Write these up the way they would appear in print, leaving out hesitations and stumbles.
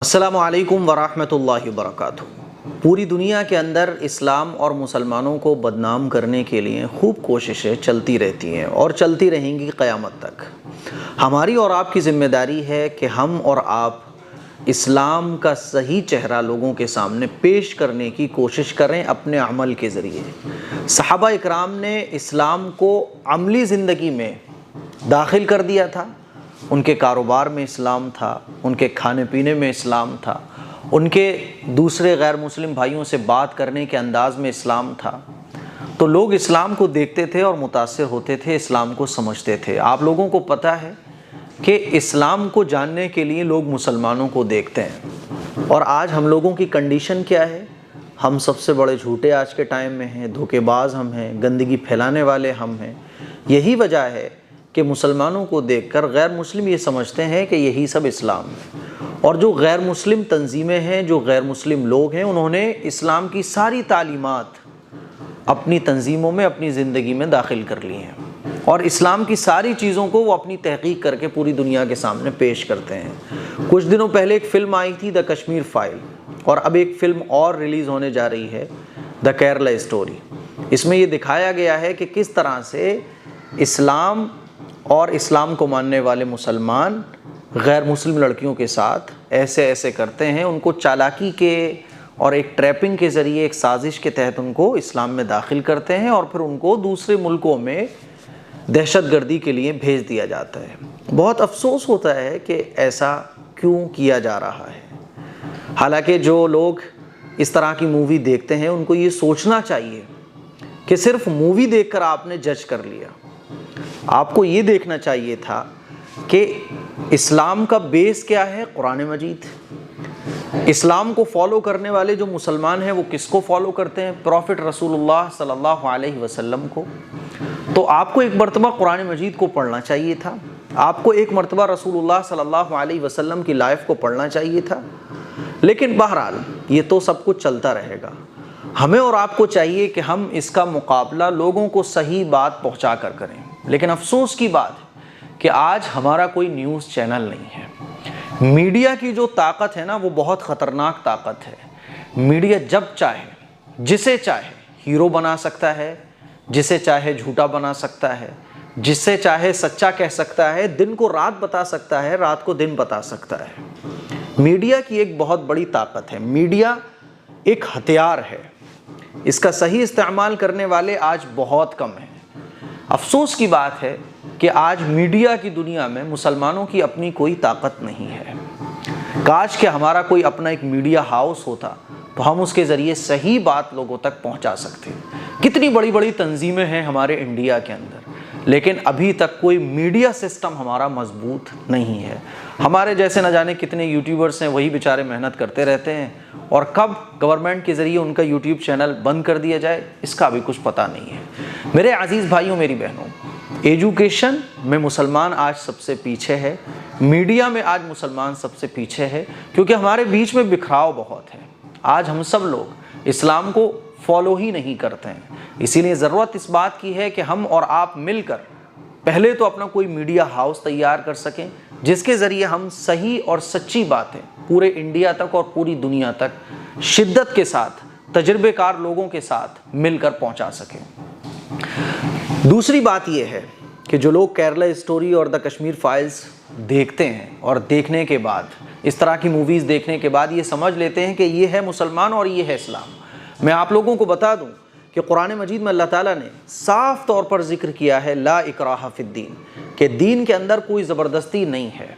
السلام علیکم ورحمۃ اللہ وبرکاتہ۔ پوری دنیا کے اندر اسلام اور مسلمانوں کو بدنام کرنے کے لیے خوب کوششیں چلتی رہتی ہیں اور چلتی رہیں گی قیامت تک۔ ہماری اور آپ کی ذمہ داری ہے کہ ہم اور آپ اسلام کا صحیح چہرہ لوگوں کے سامنے پیش کرنے کی کوشش کریں اپنے عمل کے ذریعے۔ صحابہ اکرام نے اسلام کو عملی زندگی میں داخل کر دیا تھا۔ ان کے کاروبار میں اسلام تھا، ان کے کھانے پینے میں اسلام تھا، ان کے دوسرے غیر مسلم بھائیوں سے بات کرنے کے انداز میں اسلام تھا۔ تو لوگ اسلام کو دیکھتے تھے اور متاثر ہوتے تھے، اسلام کو سمجھتے تھے۔ آپ لوگوں کو پتہ ہے کہ اسلام کو جاننے کے لیے لوگ مسلمانوں کو دیکھتے ہیں، اور آج ہم لوگوں کی کنڈیشن کیا ہے؟ ہم سب سے بڑے جھوٹے آج کے ٹائم میں ہیں، دھوکے باز ہم ہیں، گندگی پھیلانے والے ہم ہیں۔ یہی وجہ ہے کہ مسلمانوں کو دیکھ کر غیر مسلم یہ سمجھتے ہیں کہ یہی سب اسلام ہے، اور جو غیر مسلم تنظیمیں ہیں، جو غیر مسلم لوگ ہیں، انہوں نے اسلام کی ساری تعلیمات اپنی تنظیموں میں، اپنی زندگی میں داخل کر لی ہیں، اور اسلام کی ساری چیزوں کو وہ اپنی تحقیق کر کے پوری دنیا کے سامنے پیش کرتے ہیں۔ کچھ دنوں پہلے ایک فلم آئی تھی دا کشمیر فائل، اور اب ایک فلم اور ریلیز ہونے جا رہی ہے دا کیرلا اسٹوری۔ اس میں یہ دکھایا گیا ہے کہ کس طرح سے اسلام اور اسلام کو ماننے والے مسلمان غیر مسلم لڑکیوں کے ساتھ ایسے کرتے ہیں، ان کو چالاکی کے اور ایک ٹریپنگ کے ذریعے، ایک سازش کے تحت ان کو اسلام میں داخل کرتے ہیں، اور پھر ان کو دوسرے ملکوں میں دہشت گردی کے لیے بھیج دیا جاتا ہے۔ بہت افسوس ہوتا ہے کہ ایسا کیوں کیا جا رہا ہے۔ حالانکہ جو لوگ اس طرح کی مووی دیکھتے ہیں، ان کو یہ سوچنا چاہیے کہ صرف مووی دیکھ کر آپ نے جج کر لیا۔ آپ کو یہ دیکھنا چاہیے تھا کہ اسلام کا بیس کیا ہے؟ قرآن مجید۔ اسلام کو فالو کرنے والے جو مسلمان ہیں وہ کس کو فالو کرتے ہیں؟ پروفٹ رسول اللہ صلی اللہ علیہ وسلم کو۔ تو آپ کو ایک مرتبہ قرآن مجید کو پڑھنا چاہیے تھا، آپ کو ایک مرتبہ رسول اللہ صلی اللہ علیہ وسلم کی لائف کو پڑھنا چاہیے تھا۔ لیکن بہرحال یہ تو سب کچھ چلتا رہے گا۔ ہمیں اور آپ کو چاہیے کہ ہم اس کا مقابلہ لوگوں کو صحیح بات پہنچا کر کریں۔ لیکن افسوس کی بات ہے کہ آج ہمارا کوئی نیوز چینل نہیں ہے۔ میڈیا کی جو طاقت ہے نا، وہ بہت خطرناک طاقت ہے۔ میڈیا جب چاہے، جسے چاہے ہیرو بنا سکتا ہے، جسے چاہے جھوٹا بنا سکتا ہے، جسے چاہے سچا کہہ سکتا ہے، دن کو رات بتا سکتا ہے، رات کو دن بتا سکتا ہے۔ میڈیا کی ایک بہت بڑی طاقت ہے۔ میڈیا ایک ہتھیار ہے، اس کا صحیح استعمال کرنے والے آج بہت کم ہیں۔ افسوس کی بات ہے کہ آج میڈیا کی دنیا میں مسلمانوں کی اپنی کوئی طاقت نہیں ہے۔ کاش کہ ہمارا کوئی اپنا ایک میڈیا ہاؤس ہوتا تو ہم اس کے ذریعے صحیح بات لوگوں تک پہنچا سکتے۔ کتنی بڑی بڑی تنظیمیں ہیں ہمارے انڈیا کے اندر، لیکن ابھی تک کوئی میڈیا سسٹم ہمارا مضبوط نہیں ہے۔ ہمارے جیسے نہ جانے کتنے یوٹیوبرز ہیں، وہی بیچارے محنت کرتے رہتے ہیں، اور کب گورنمنٹ کے ذریعے ان کا یوٹیوب چینل بند کر دیا جائے اس کا بھی کچھ پتہ نہیں ہے۔ میرے عزیز بھائیوں، میری بہنوں، ایجوکیشن میں مسلمان آج سب سے پیچھے ہے، میڈیا میں آج مسلمان سب سے پیچھے ہے، کیونکہ ہمارے بیچ میں بکھراؤ بہت ہے۔ آج ہم سب لوگ اسلام کو فالو ہی نہیں کرتے ہیں۔ اسی لیے ضرورت اس بات کی ہے کہ ہم اور آپ مل کر پہلے تو اپنا کوئی میڈیا ہاؤس تیار کر سکیں، جس کے ذریعے ہم صحیح اور سچی باتیں پورے انڈیا تک اور پوری دنیا تک شدت کے ساتھ تجربے کار لوگوں کے ساتھ مل کر پہنچا سکیں۔ دوسری بات یہ ہے کہ جو لوگ کیرلا اسٹوری اور دا کشمیر فائلز دیکھتے ہیں، اور دیکھنے کے بعد، اس طرح کی موویز دیکھنے کے بعد یہ سمجھ لیتے ہیں کہ یہ ہے مسلمان اور یہ ہے اسلام، میں آپ لوگوں کو بتا دوں کہ قرآن مجید میں اللہ تعالیٰ نے صاف طور پر ذکر کیا ہے لا اکراہ فی الدین، کہ دین کے اندر کوئی زبردستی نہیں ہے۔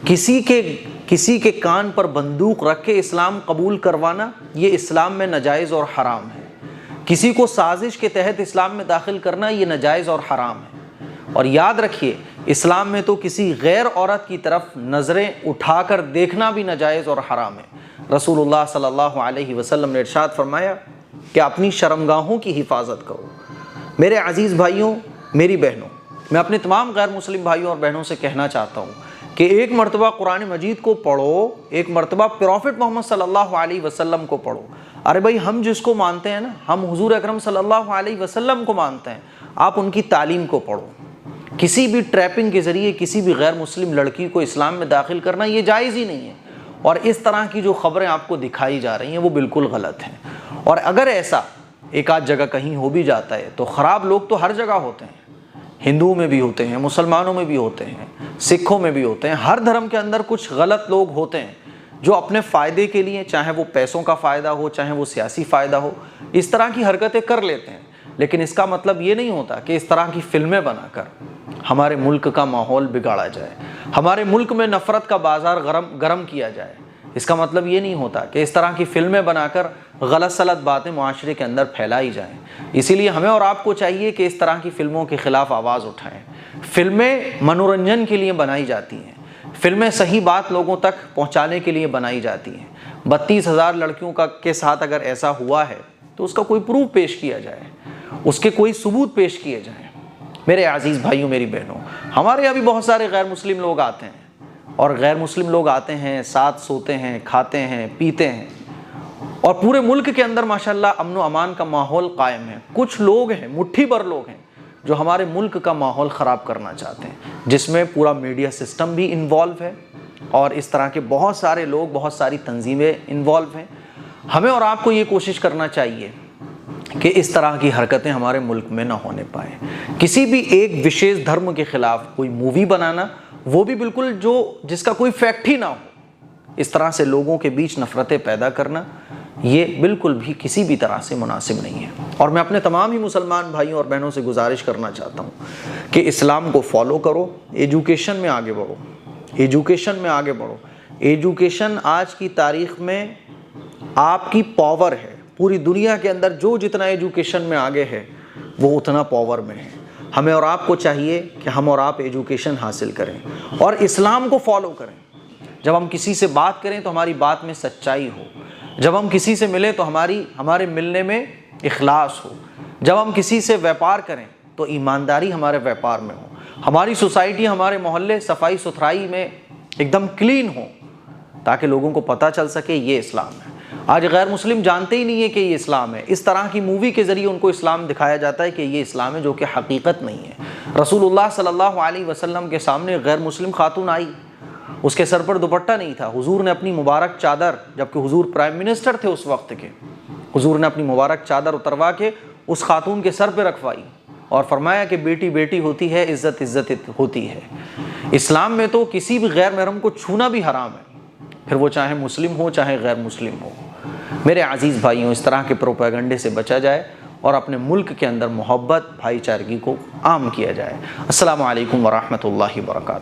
کسی کے کان پر بندوق رکھ کے اسلام قبول کروانا یہ اسلام میں ناجائز اور حرام ہے۔ کسی کو سازش کے تحت اسلام میں داخل کرنا یہ ناجائز اور حرام ہے۔ اور یاد رکھیے، اسلام میں تو کسی غیر عورت کی طرف نظریں اٹھا کر دیکھنا بھی ناجائز اور حرام ہے۔ رسول اللہ صلی اللہ علیہ وسلم نے ارشاد فرمایا کہ اپنی شرمگاہوں کی حفاظت کرو۔ میرے عزیز بھائیوں، میری بہنوں، میں اپنے تمام غیر مسلم بھائیوں اور بہنوں سے کہنا چاہتا ہوں کہ ایک مرتبہ قرآن مجید کو پڑھو، ایک مرتبہ پروفٹ محمد صلی اللہ علیہ وسلم کو پڑھو۔ ارے بھائی، ہم جس کو مانتے ہیں نا، ہم حضور اکرم صلی اللہ علیہ وسلم کو مانتے ہیں، آپ ان کی تعلیم کو پڑھو۔ کسی بھی ٹریپنگ کے ذریعے کسی بھی غیر مسلم لڑکی کو اسلام میں داخل کرنا یہ جائز ہی نہیں ہے۔ اور اس طرح کی جو خبریں آپ کو دکھائی جا رہی ہیں وہ بالکل غلط ہیں۔ اور اگر ایسا ایک آدھ جگہ کہیں ہو بھی جاتا ہے تو خراب لوگ تو ہر جگہ ہوتے ہیں، ہندوؤں میں بھی ہوتے ہیں، مسلمانوں میں بھی ہوتے ہیں، سکھوں میں بھی ہوتے ہیں، ہر دھرم کے اندر کچھ غلط لوگ ہوتے ہیں جو اپنے فائدے کے لیے، چاہے وہ پیسوں کا فائدہ ہو، چاہے وہ سیاسی فائدہ ہو، اس طرح کی حرکتیں کر لیتے ہیں۔ لیکن اس کا مطلب یہ نہیں ہوتا کہ اس طرح کی فلمیں بنا کر ہمارے ملک کا ماحول بگاڑا جائے، ہمارے ملک میں نفرت کا بازار گرم کیا جائے۔ اس کا مطلب یہ نہیں ہوتا کہ اس طرح کی فلمیں بنا کر غلط سلط باتیں معاشرے کے اندر پھیلائی جائیں۔ اسی لیے ہمیں اور آپ کو چاہیے کہ اس طرح کی فلموں کے خلاف آواز اٹھائیں۔ فلمیں منورنجن کے لیے بنائی جاتی ہیں، فلمیں صحیح بات لوگوں تک پہنچانے کے لیے بنائی جاتی ہیں۔ 32,000 لڑکیوں کے ساتھ اگر ایسا ہوا ہے تو اس کا کوئی پروف پیش کیا جائے، اس کے کوئی ثبوت پیش کیے جائیں۔ میرے عزیز بھائیوں، میری بہنوں، ہمارے یہاں بھی بہت سارے غیر مسلم لوگ آتے ہیں، اور غیر مسلم لوگ آتے ہیں، ساتھ سوتے ہیں، کھاتے ہیں، پیتے ہیں، اور پورے ملک کے اندر ماشاءاللہ امن و امان کا ماحول قائم ہے۔ کچھ لوگ ہیں، مٹھی بھر لوگ ہیں جو ہمارے ملک کا ماحول خراب کرنا چاہتے ہیں، جس میں پورا میڈیا سسٹم بھی انوالو ہے، اور اس طرح کے بہت سارے لوگ، بہت ساری تنظیمیں انوالو ہیں۔ ہمیں اور آپ کو یہ کوشش کرنا چاہیے کہ اس طرح کی حرکتیں ہمارے ملک میں نہ ہونے پائیں۔ کسی بھی ایک وشیش دھرم کے خلاف کوئی مووی بنانا، وہ بھی بالکل جس کا کوئی فیکٹ ہی نہ ہو، اس طرح سے لوگوں کے بیچ نفرتیں پیدا کرنا، یہ بالکل بھی کسی بھی طرح سے مناسب نہیں ہے۔ اور میں اپنے تمام ہی مسلمان بھائیوں اور بہنوں سے گزارش کرنا چاہتا ہوں کہ اسلام کو فالو کرو، ایجوکیشن میں آگے بڑھو، ایجوکیشن میں آگے بڑھو۔ ایجوکیشن آج کی تاریخ میں آپ کی پاور ہے۔ پوری دنیا کے اندر جو جتنا ایجوکیشن میں آگے ہے وہ اتنا پاور میں ہے۔ ہمیں اور آپ کو چاہیے کہ ہم اور آپ ایجوکیشن حاصل کریں اور اسلام کو فالو کریں۔ جب ہم کسی سے بات کریں تو ہماری بات میں سچائی ہو، جب ہم کسی سے ملیں تو ہمارے ملنے میں اخلاص ہو، جب ہم کسی سے ویپار کریں تو ایمانداری ہمارے ویپار میں ہو، ہماری سوسائٹی، ہمارے محلے صفائی ستھرائی میں ایک دم کلین ہو، تاکہ لوگوں کو پتہ چل سکے یہ اسلام ہے۔ آج غیر مسلم جانتے ہی نہیں ہے کہ یہ اسلام ہے۔ اس طرح کی مووی کے ذریعے ان کو اسلام دکھایا جاتا ہے کہ یہ اسلام ہے، جو کہ حقیقت نہیں ہے۔ رسول اللہ صلی اللہ علیہ وسلم کے سامنے غیر مسلم خاتون آئی، اس کے سر پر دوپٹہ نہیں تھا، حضور نے اپنی مبارک چادر، جبکہ حضور پرائم منسٹر تھے اس وقت کے، حضور نے اپنی مبارک چادر اتروا کے اس خاتون کے سر پہ رکھوائی اور فرمایا کہ بیٹی بیٹی ہوتی ہے، عزت عزت ہوتی ہے۔ اسلام میں تو کسی بھی غیر محرم کو چھونا بھی حرام ہے، پھر وہ چاہے مسلم ہو چاہے غیر مسلم ہو۔ میرے عزیز بھائیوں، اس طرح کے پروپیگنڈے سے بچا جائے اور اپنے ملک کے اندر محبت، بھائی چارگی کو عام کیا جائے۔ السلام علیکم ورحمۃ اللہ وبرکاتہ۔